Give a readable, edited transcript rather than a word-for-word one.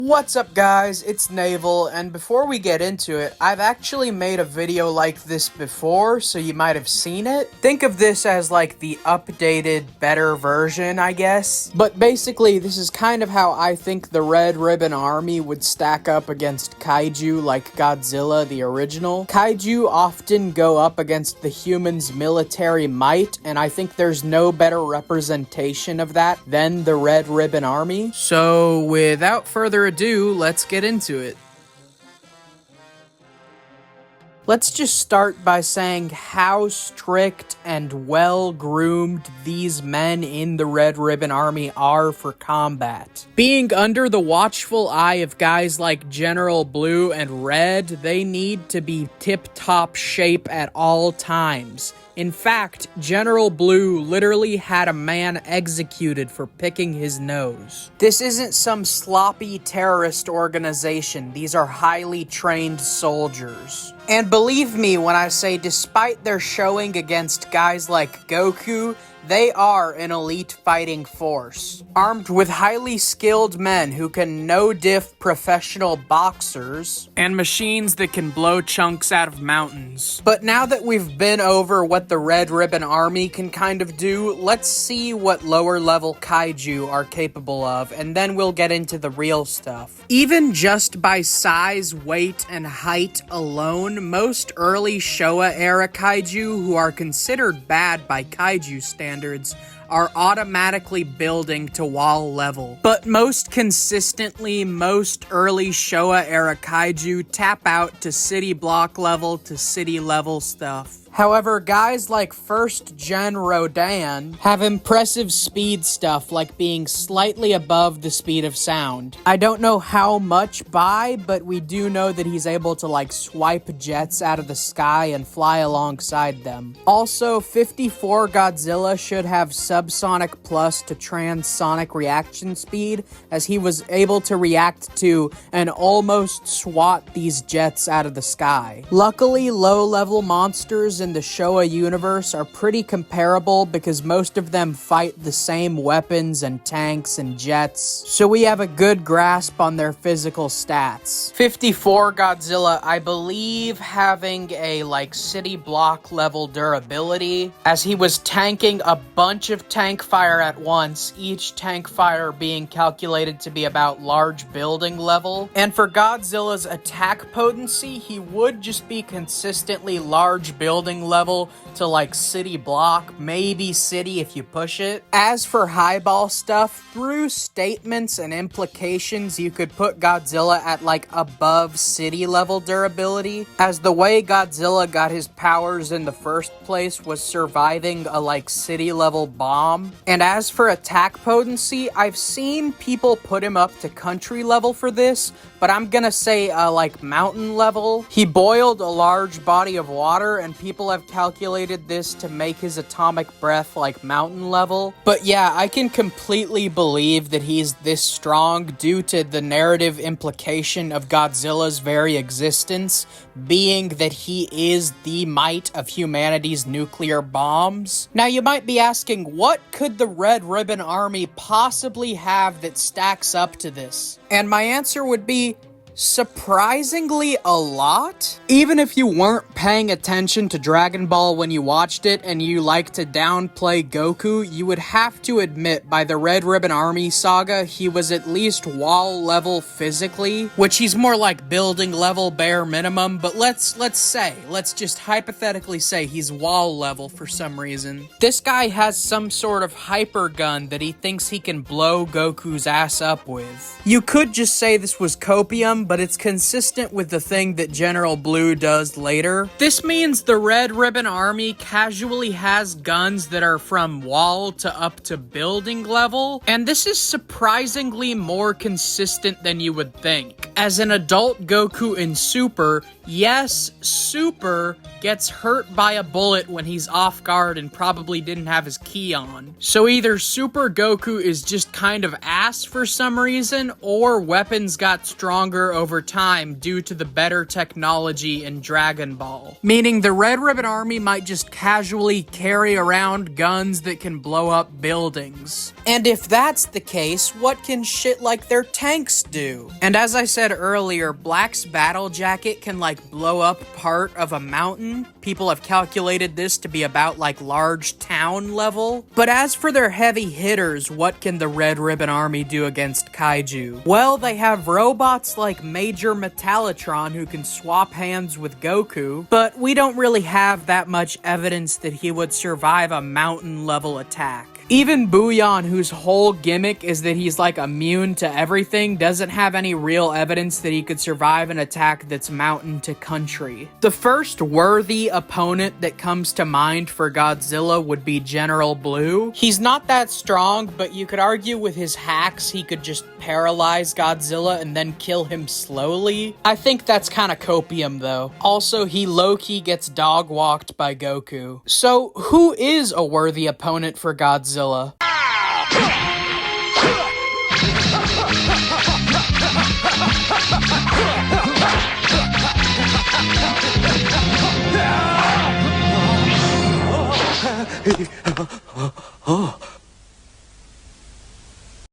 What's up guys, it's Naval, and before we get into it, I've actually made a video like this before, so you might have seen it. Think of this as like the updated, better version, I guess. But basically, this is kind of how I think the Red Ribbon Army would stack up against kaiju like Godzilla, the original. Kaiju often go up against the humans' military might, and I think there's no better representation of that than the Red Ribbon Army. So without further ado, let's get into it. Let's just start by saying how strict and well-groomed these men in the Red Ribbon Army are for combat. Being under the watchful eye of guys like General Blue and Red, they need to be tip-top shape at all times. In fact, General Blue literally had a man executed for picking his nose. This isn't some sloppy terrorist organization. These are highly trained soldiers. And believe me when I say, despite their showing against guys like Goku, they are an elite fighting force, armed with highly skilled men who can no-diff professional boxers, and machines that can blow chunks out of mountains. But now that we've been over what the Red Ribbon Army can kind of do, let's see what lower-level kaiju are capable of, and then we'll get into the real stuff. Even just by size, weight, and height alone, most early Showa-era kaiju who are considered bad by kaiju standards are automatically building to wall level. But most consistently, most early Showa-era kaiju tap out to city block level to city level stuff. However, guys like 1st Gen Rodan have impressive speed stuff, like being slightly above the speed of sound. I don't know how much by, but we do know that he's able to like swipe jets out of the sky and fly alongside them. Also, 54 Godzilla should have subsonic plus to transonic reaction speed, as he was able to react to and almost swat these jets out of the sky. Luckily, low-level monsters in the Showa universe are pretty comparable because most of them fight the same weapons and tanks and jets, so we have a good grasp on their physical stats. 54 Godzilla, I believe, having a like city block level durability, as he was tanking a bunch of tank fire at once, each tank fire being calculated to be about large building level. And for Godzilla's attack potency, he would just be consistently large building level to like city block, maybe city if you push it. As for highball stuff, through statements and implications, you could put Godzilla at like above city level durability, as the way Godzilla got his powers in the first place was surviving a like city level bomb. And as for attack potency, I've seen people put him up to country level for this, but I'm gonna say like mountain level. He boiled a large body of water, and people have calculated this to make his atomic breath like mountain level. But yeah, I can completely believe that he's this strong due to the narrative implication of Godzilla's very existence being that he is the might of humanity's nuclear bombs. Now you might be asking, what could the Red Ribbon Army possibly have that stacks up to this? And my answer would be surprisingly a lot. Even if you weren't paying attention to Dragon Ball when you watched it and you like to downplay Goku, you would have to admit by the Red Ribbon Army saga, he was at least wall level physically, which he's more like building level bare minimum, but let's just hypothetically say he's wall level for some reason. This guy has some sort of hyper gun that he thinks he can blow Goku's ass up with. You could just say this was copium, but it's consistent with the thing that General Blue does later. This means the Red Ribbon Army casually has guns that are from wall to up to building level, and this is surprisingly more consistent than you would think. As an adult Goku in Super, yes, Super gets hurt by a bullet when he's off guard and probably didn't have his ki on. So either Super Goku is just kind of ass for some reason, or weapons got stronger over time due to the better technology in Dragon Ball. Meaning the Red Ribbon Army might just casually carry around guns that can blow up buildings. And if that's the case, what can shit like their tanks do? And as I said earlier, Black's battle jacket can like blow up part of a mountain. People have calculated this to be about like large town level. But as for their heavy hitters, what can the Red Ribbon Army do against kaiju? Well, they have robots like Major Metallitron who can swap hands with Goku, but we don't really have that much evidence that he would survive a mountain level attack. Even Booyan, whose whole gimmick is that he's like immune to everything, doesn't have any real evidence that he could survive an attack that's mountain to country. The first worthy opponent that comes to mind for Godzilla would be General Blue. He's not that strong, but you could argue with his hacks he could just paralyze Godzilla and then kill him slowly. I think that's kind of copium though. Also, he low-key gets dog-walked by Goku. So, who is a worthy opponent for Godzilla?